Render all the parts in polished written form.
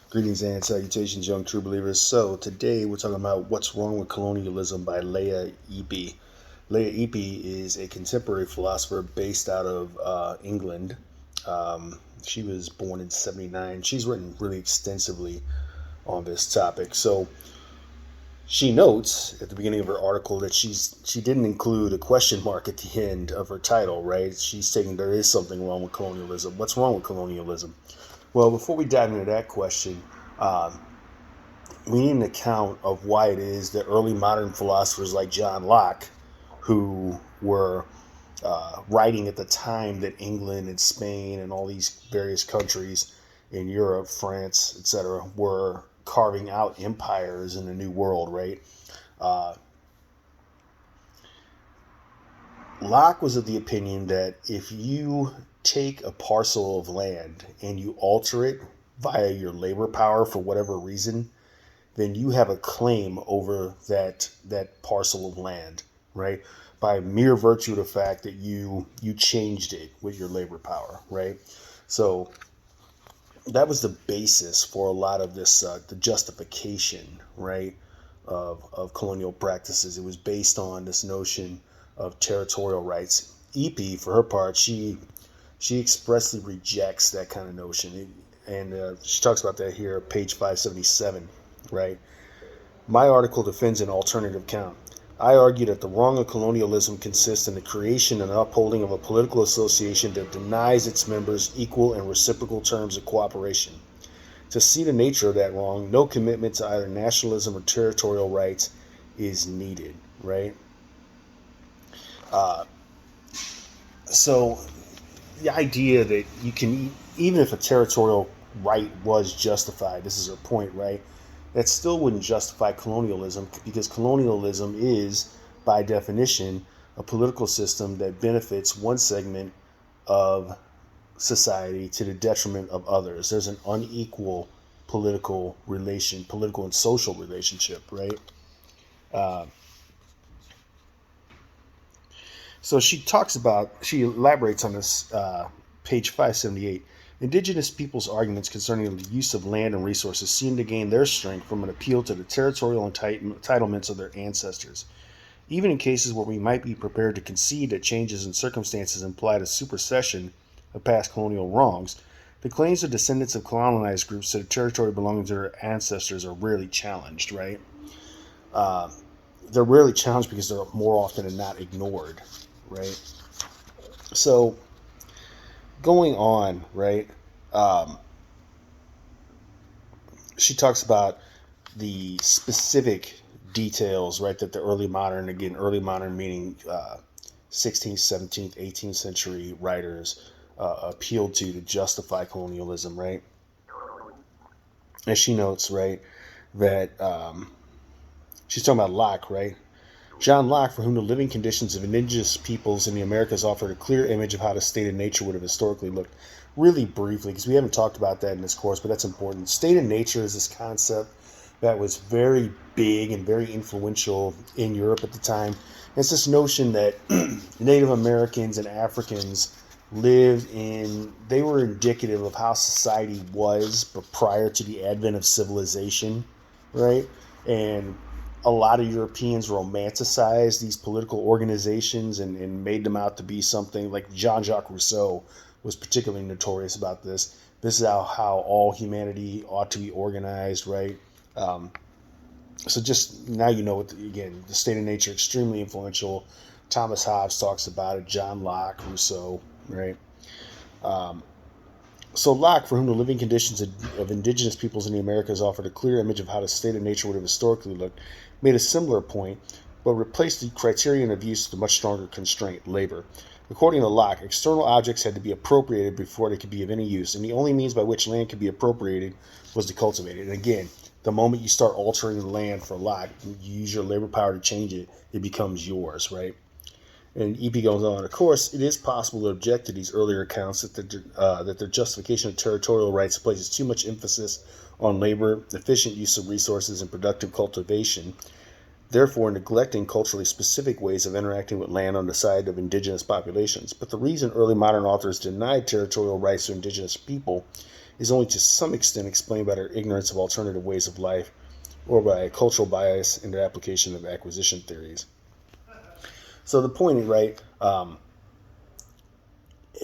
Greetings and salutations, young true believers. So, today we're talking about What's Wrong with Colonialism by Lea Ypi. Lea Ypi is a contemporary philosopher based out of England. She was born in 79. She's written really extensively on this topic. So, she notes at the beginning of her article that she didn't include a question mark at the end of her title, right? She's saying there is something wrong with colonialism. What's wrong with colonialism? Well, before we dive into that question, um, we need an account of why it is that early modern philosophers like John Locke, who were writing at the time that England and Spain and all these various countries in Europe, France, etc., were carving out empires in the New World, right? Uh, Locke was of the opinion that if you take a parcel of land and you alter it via your labor power for whatever reason, then you have a claim over that parcel of land, right? By mere virtue of the fact that you changed it with your labor power, right? So that was the basis for a lot of this, the justification, right, of colonial practices. It was based on this notion of territorial rights. Epi, for her part, she expressly rejects that kind of notion, and she talks about that here, page 577, right? My article defends an alternative count. I argue that the wrong of colonialism consists in the creation and upholding of a political association that denies its members equal and reciprocal terms of cooperation. To see the nature of that wrong, no commitment to either nationalism or territorial rights is needed, right? Uh, so the idea that you can, even if a territorial right was justified, this is her point, right? That still wouldn't justify colonialism because colonialism is, by definition, a political system that benefits one segment of society to the detriment of others. There's an unequal political and social relationship, right? Uh, so she elaborates on this, page 578. Indigenous peoples' arguments concerning the use of land and resources seem to gain their strength from an appeal to the territorial entitlements of their ancestors. Even in cases where we might be prepared to concede that changes in circumstances imply the supersession of past colonial wrongs, the claims of descendants of colonized groups to the territory belonging to their ancestors are rarely challenged, right? Uh, they're rarely challenged because they're more often than not ignored, right? So, going on, right? Um, she talks about the specific details, right, that the early modern, again, early modern meaning 16th, 17th, 18th century writers appealed to justify colonialism, right? As she notes, right, that she's talking about Locke, right? John Locke, for whom the living conditions of indigenous peoples in the Americas offered a clear image of how the state of nature would have historically looked. Really briefly, because we haven't talked about that in this course, but that's important. State of nature is this concept that was very big and very influential in Europe at the time. It's this notion that Native Americans and Africans they were indicative of how society was, but prior to the advent of civilization, right? And a lot of Europeans romanticized these political organizations and made them out to be something like Jean-Jacques Rousseau was particularly notorious about this. This is how all humanity ought to be organized, right? Um, so just now you know, again, the state of nature, extremely influential. Thomas Hobbes talks about it, John Locke, Rousseau, right? Um, so Locke, for whom the living conditions of indigenous peoples in the Americas offered a clear image of how the state of nature would have historically looked, made a similar point, but replaced the criterion of use with a much stronger constraint, labor. According to Locke, external objects had to be appropriated before they could be of any use, and the only means by which land could be appropriated was to cultivate it. And again, the moment you start altering the land for Locke, you use your labor power to change it, it becomes yours, right? And EP goes on, of course, it is possible to object to these earlier accounts that their justification of territorial rights places too much emphasis on labor, efficient use of resources, and productive cultivation, therefore neglecting culturally specific ways of interacting with land on the side of indigenous populations. But the reason early modern authors denied territorial rights to indigenous people is only to some extent explained by their ignorance of alternative ways of life or by a cultural bias in their application of acquisition theories. So the point, right,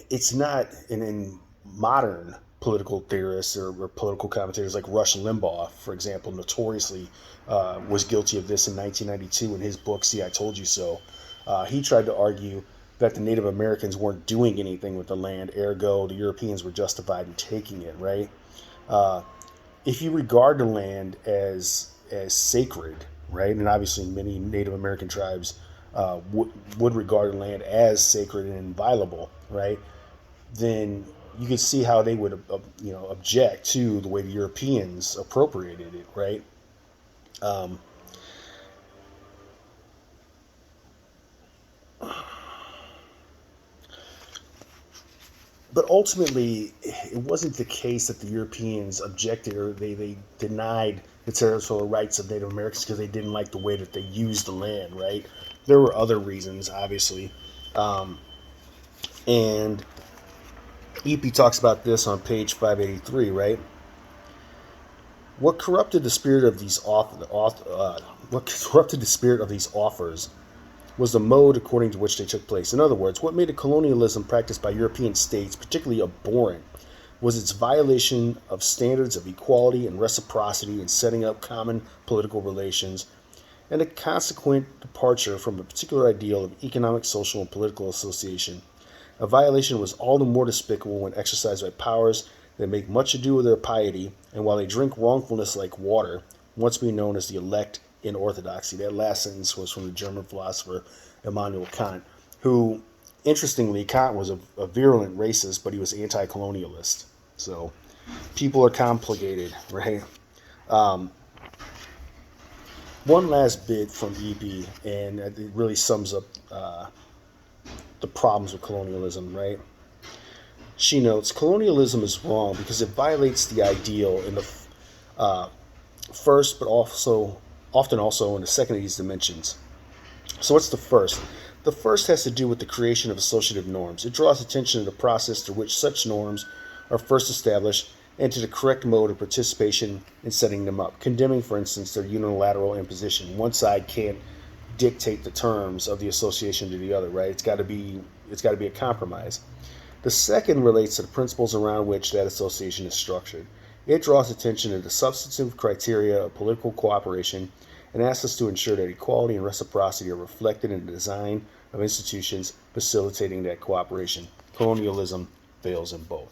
it's not in modern political theorists or political commentators like Rush Limbaugh, for example, notoriously was guilty of this in 1992 in his book, See, I Told You So. He tried to argue that the Native Americans weren't doing anything with the land, ergo the Europeans were justified in taking it, right? If you regard the land as sacred, right, and obviously many Native American tribes would regard the land as sacred and inviolable, right, then you could see how they would, object to the way the Europeans appropriated it, right? Um, but ultimately, it wasn't the case that the Europeans objected or they denied the territorial rights of Native Americans because they didn't like the way that they used the land, right? There were other reasons, obviously. And Ypi talks about this on page 583, right? What corrupted the spirit of these offers was the mode according to which they took place. In other words, what made the colonialism practiced by European states particularly abhorrent was its violation of standards of equality and reciprocity in setting up common political relations, and a consequent departure from a particular ideal of economic, social, and political association. A violation was all the more despicable when exercised by powers that make much ado of their piety, and while they drink wrongfulness like water, once be known as the elect in orthodoxy. That last sentence was from the German philosopher Immanuel Kant, who, interestingly, Kant was a virulent racist, but he was anti-colonialist. So people are complicated, right? One last bit from Ypi, and it really sums up the problems with colonialism, right? She notes, colonialism is wrong because it violates the ideal in the first, but often also in the second of these dimensions. So what's the first? The first has to do with the creation of associative norms. It draws attention to the process through which such norms are first established and to the correct mode of participation in setting them up, condemning, for instance, their unilateral imposition. One side can't dictate the terms of the association to the other, right? It's got to be a compromise. The second relates to the principles around which that association is structured. It draws attention to the substantive criteria of political cooperation and asks us to ensure that equality and reciprocity are reflected in the design of institutions facilitating that cooperation. Colonialism fails in both.